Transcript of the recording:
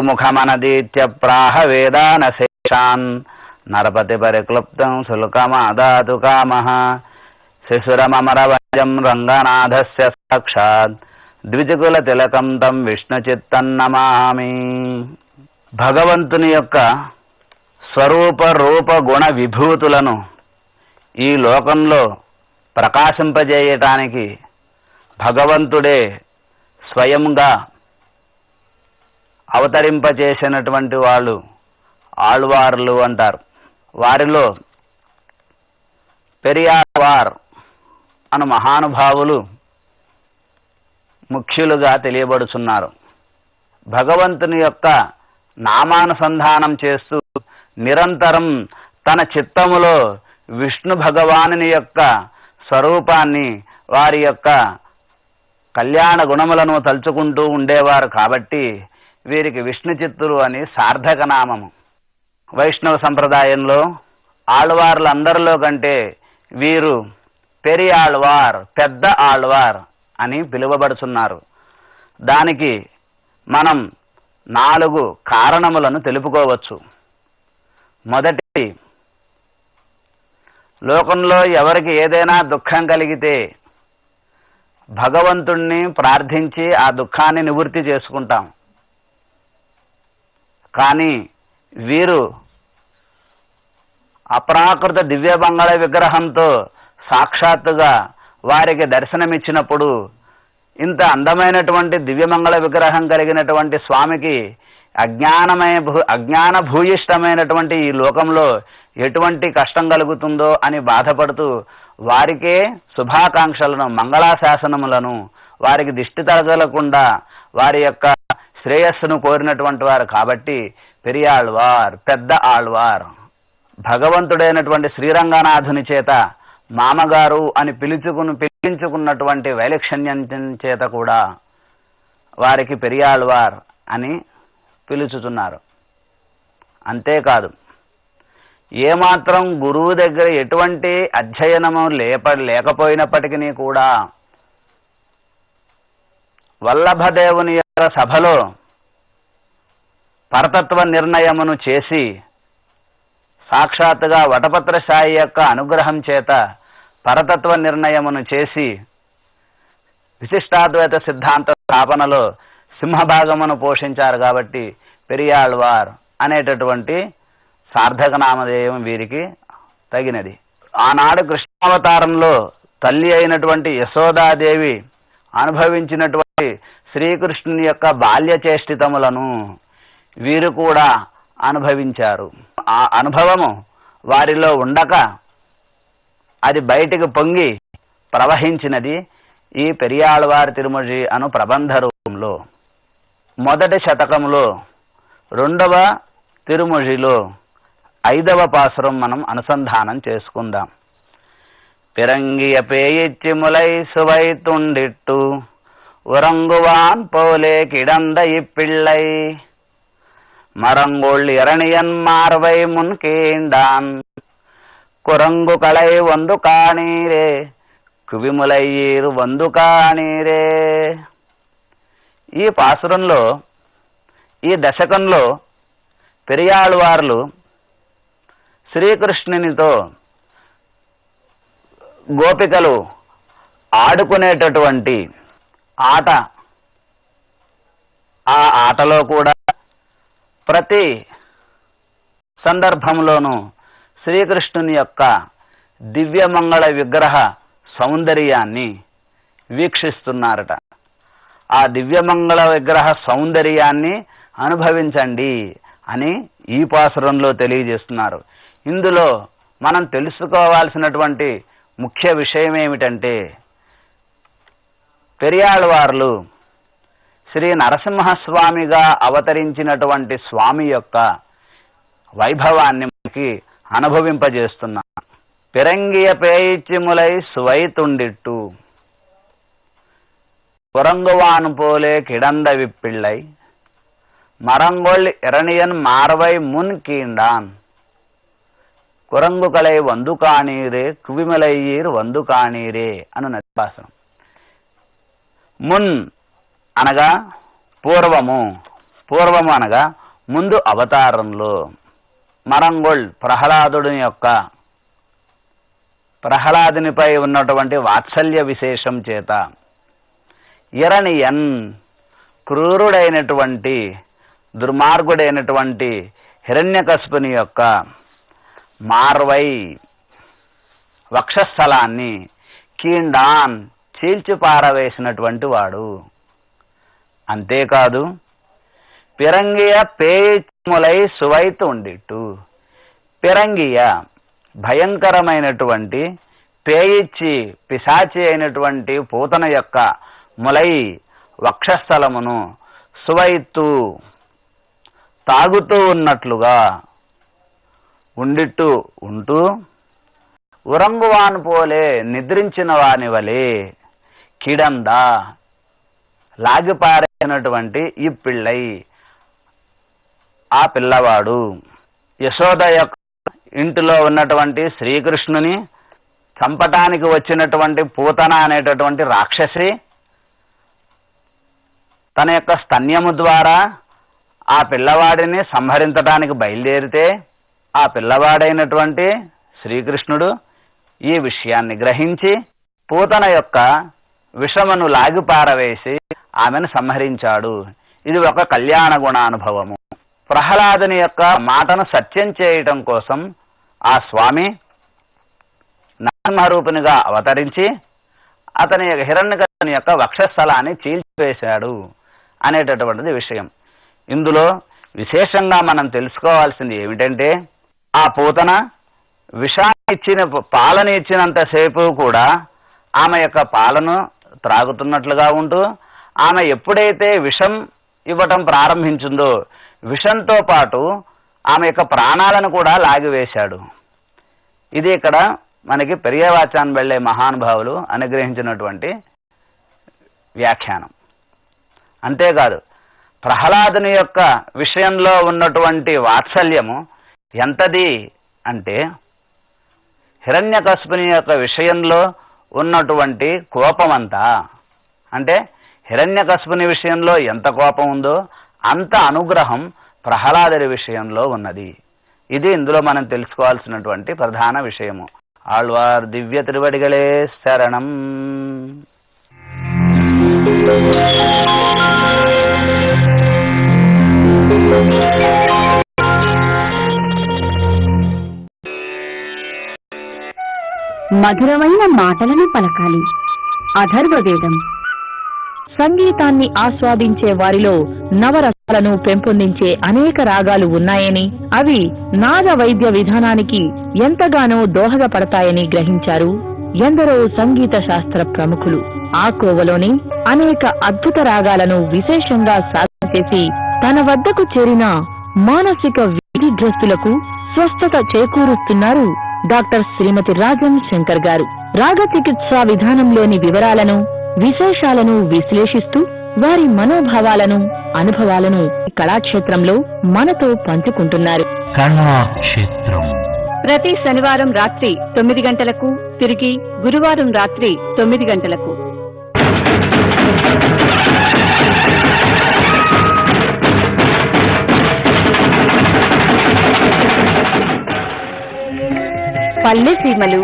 ముఖమనదీత్య ప్రాహ వేదానశేషాన్ నరపతి పరిక్లుప్తం శుల్కమాదాతు కామః శిశురమరవజం రంగనాథస్య సాక్షాత్ ద్విజకుల తిలకం తం విష్ణుచిత్తం నమామి. భగవంతుని యొక్క స్వరూప రూప గుణ విభూతులను ఈ లోకంలో ప్రకాశింపజేయటానికి భగవంతుడే స్వయంగా అవతరింపజేసినటువంటి వాళ్ళు ఆళ్వార్లు అంటారు. వారిలో పెరియాళ్వార్ అను మహానుభావులు ముఖ్యులుగా తెలియబడుచున్నారు. భగవంతుని యొక్క నామానుసంధానం చేస్తూ నిరంతరం తన చిత్తములో విష్ణు భగవానుని యొక్క స్వరూపాన్ని, వారి యొక్క కళ్యాణ గుణములను తలుచుకుంటూ ఉండేవారు. కాబట్టి వీరికి విష్ణు చిత్తులు అని సార్థక నామము. వైష్ణవ సంప్రదాయంలో ఆళ్వార్లందరిలో కంటే వీరు పెరియాళ్వార్, పెద్ద ఆళ్వార్ అని పిలువబడుచున్నారు. దానికి మనం 4 కారణములను తెలుపుకోవచ్చు. మొదటి, లోకంలో ఎవరికి ఏదైనా దుఃఖం కలిగితే భగవంతుణ్ణి ప్రార్థించి ఆ దుఃఖాన్ని నివృత్తి చేసుకుంటాం. కానీ వీరు అప్రాకృత దివ్యమంగళ విగ్రహంతో సాక్షాత్తుగా వారికి దర్శనమిచ్చినప్పుడు ఇంత అందమైనటువంటి దివ్యమంగళ విగ్రహం కలిగినటువంటి స్వామికి అజ్ఞాన భూయిష్టమైనటువంటి ఈ లోకంలో ఎటువంటి కష్టం కలుగుతుందో అని బాధపడుతూ వారికే శుభాకాంక్షలను, మంగళాశాసనములను, వారికి దిష్టి తగలకుండా వారి యొక్క శ్రేయస్సును కోరినటువంటి వారు. కాబట్టి పెరియాళ్వార్, పెద్ద ఆళ్వార్. భగవంతుడైనటువంటి శ్రీరంగనాథుని చేత మామగారు అని పిలిపించుకున్నటువంటి వైలక్షణ్యం చేత కూడా వారికి పెరియాళ్వార్ అని పిలుచుతున్నారు. అంతేకాదు, ఏమాత్రం గురువు దగ్గర ఎటువంటి అధ్యయనము లేకపోయినప్పటికీ కూడా వల్లభదేవుని యొక్క సభలో పరతత్వ నిర్ణయమును చేసి సాక్షాత్తుగా వటపత్రశాయి యొక్క అనుగ్రహం చేత పరతత్వ నిర్ణయమును చేసి విశిష్టాద్వైత సిద్ధాంత స్థాపనలో సింహభాగమును పోషించారు. కాబట్టి పెరియాళ్వార్ అనేటటువంటి సార్థక నామధేయం వీరికి తగినది. ఆనాడు కృష్ణావతారంలో తల్లి అయినటువంటి యశోదాదేవి అనుభవించినటువంటి శ్రీకృష్ణుని యొక్క బాల్య చేష్టితములను వీరు కూడా అనుభవించారు. ఆ అనుభవము వారిలో ఉండక అది బయటికి పొంగి ప్రవహించినది ఈ పెరియాళ్వార్ తిరుమొഴി అను ప్రబంధ రూపంలో. మొదటి శతకంలో 2వ తిరుమొഴിలో 5వ పాసురం మనం అనుసంధానం చేసుకుందాం. పిరంగియ పేయిచ్చి ములై సువై తుండిట్టు ఉరంగువాన్ పోలే కిడంద ఇప్పిళ్ళై మరంగోళ్ళి ఎరణియన్ మార్వై మున్కీండాన్ కురంగు కళై వందు కాణీరే కువిములయ్యీరు వందు కాణీరే. ఈ పాసురంలో, ఈ దశకంలో పెరియాళ్వార్లు శ్రీకృష్ణునితో గోపికలు ఆడుకునేటటువంటి ఆట, ఆ ఆటలో కూడా ప్రతి సందర్భంలోనూ శ్రీకృష్ణుని యొక్క దివ్యమంగళ విగ్రహ సౌందర్యాన్ని వీక్షిస్తున్నారట. ఆ దివ్యమంగళ విగ్రహ సౌందర్యాన్ని అనుభవించండి అని ఈ పాసురంలో తెలియజేస్తున్నారు. ఇందులో మనం తెలుసుకోవాల్సినటువంటి ముఖ్య విషయం ఏమిటంటే, పెరియాళ్వార్లు శ్రీ నరసింహస్వామిగా అవతరించినటువంటి స్వామి యొక్క వైభవాన్ని మనకి అనుభవింపజేస్తున్నారు. పిరంగియ పేయిచ్చిములై సువై తుండిట్టు కురంగువాను పోలే కిడంద విప్పిళ్ళై మరంగొళ్ళి ఎరణియన్ మార్వై మున్ కీండాన్ కురంగుకలై వందు కాణీరే కువిమలయ్యీర్ వందు కాణీరే అను నదిపాసనం. మున్ అనగా పూర్వము, పూర్వము అనగా ముందు అవతారంలో మరంగోళ్ ప్రహ్లాదునిపై ఉన్నటువంటి వాత్సల్య విశేషం చేత ఇరణియన్ క్రూరుడైనటువంటి దుర్మార్గుడైనటువంటి హిరణ్యకశిపుని యొక్క మార్వై వక్షస్థలాన్ని కీండాన్ చీల్చిపారవేసినటువంటి వాడు. అంతేకాదు పిరంగియ పేయములై సువైతు ఉండిట్టు, పిరంగియ భయంకరమైనటువంటి పేయిచ్చి పిశాచి అయినటువంటి పూతన యొక్క ములై వక్షస్థలమును సువైత్తు తాగుతూ ఉన్నట్లుగా ఉండిట్టు ఉంటూ ఉరంగువాన్ పోలే నిద్రించిన వాని వలె కిడంద లాగిపారైనటువంటి ఈ పిళ్ళై ఆ పిల్లవాడు యశోద యొక్క ఇంటిలో ఉన్నటువంటి శ్రీకృష్ణుని చంపటానికి వచ్చినటువంటి పూతన అనేటటువంటి రాక్షసి తన యొక్క స్తన్యము ద్వారా ఆ పిల్లవాడిని సంహరించడానికి బయలుదేరితే ఆ పిల్లవాడైనటువంటి శ్రీకృష్ణుడు ఈ విషయాన్ని గ్రహించి పూతన యొక్క విషమును లాగిపారవేసి ఆమెను సంహరించాడు. ఇది ఒక కళ్యాణ గుణానుభవము. ప్రహ్లాదుని యొక్క మాటను సత్యం చేయటం కోసం ఆ స్వామి నరసింహరూపునిగా అవతరించి అతని హిరణ్యకశిపుని యొక్క వక్షస్థలాన్ని చీల్చివేశాడు అనేటటువంటిది విషయం. ఇందులో విశేషంగా మనం తెలుసుకోవాల్సింది ఏమిటంటే, ఆ పూతన విషాన్ని పాలను ఇచ్చినంతసేపు కూడా ఆమె యొక్క పాలను త్రాగుతున్నట్లుగా ఉంటూ, ఆమె ఎప్పుడైతే విషం ఇవ్వటం ప్రారంభించిందో విషంతో పాటు ఆమె యొక్క ప్రాణాలను కూడా లాగివేశాడు. ఇది ఇక్కడ మనకి పెరియవాచాన్ వెళ్ళే మహానుభావులు అనుగ్రహించినటువంటి వ్యాఖ్యానం. అంతేకాదు ప్రహ్లాదుని యొక్క విషయంలో ఉన్నటువంటి వాత్సల్యము ఎంతది అంటే, హిరణ్యకశిపుని యొక్క విషయంలో ఉన్నటువంటి కోపమంతా, అంటే హిరణ్యకశిపుని విషయంలో ఎంత కోపం ఉందో అంత అనుగ్రహం ప్రహ్లాదుడి విషయంలో ఉన్నది. ఇది ఇందులో మనం తెలుసుకోవాల్సినటువంటి ప్రధాన విషయము. ఆళ్వార్ దివ్య తిరువడిగళే శరణం. మధురమైన మాటలను పలకాలి. అథర్వవేదం. సంగీతాన్ని ఆస్వాదించే వారిలో నవరసాలను పెంపొందించే అనేక రాగాలు ఉన్నాయని, అవి నాద వైద్య విధానానికి ఎంతగానో దోహదపడతాయని గ్రహించారు ఎందరో సంగీత శాస్త్ర ప్రముఖులు. ఆ కోవలోని అనేక అద్భుత రాగాలను విశేషంగా సాధన చేసి తన వద్దకు చేరిన మానసిక వ్యాధిగ్రస్తులకు స్వస్థత చేకూరుస్తున్నారు డాక్టర్ శ్రీమతి రాజం శంకర్ గారు. రాగ చికిత్సా విధానంలోని వివరాలను, విశేషాలను విశ్లేషిస్తూ వారి మనోభావాలను, అనుభవాలను కళాక్షేత్రంలో మనతో పంచుకుంటున్నారు. కళాక్షేత్రం ప్రతి శనివారం రాత్రి 9 గంటలకు, తిరిగి గురువారం రాత్రి 9 గంటలకు. పల్లె సీమలు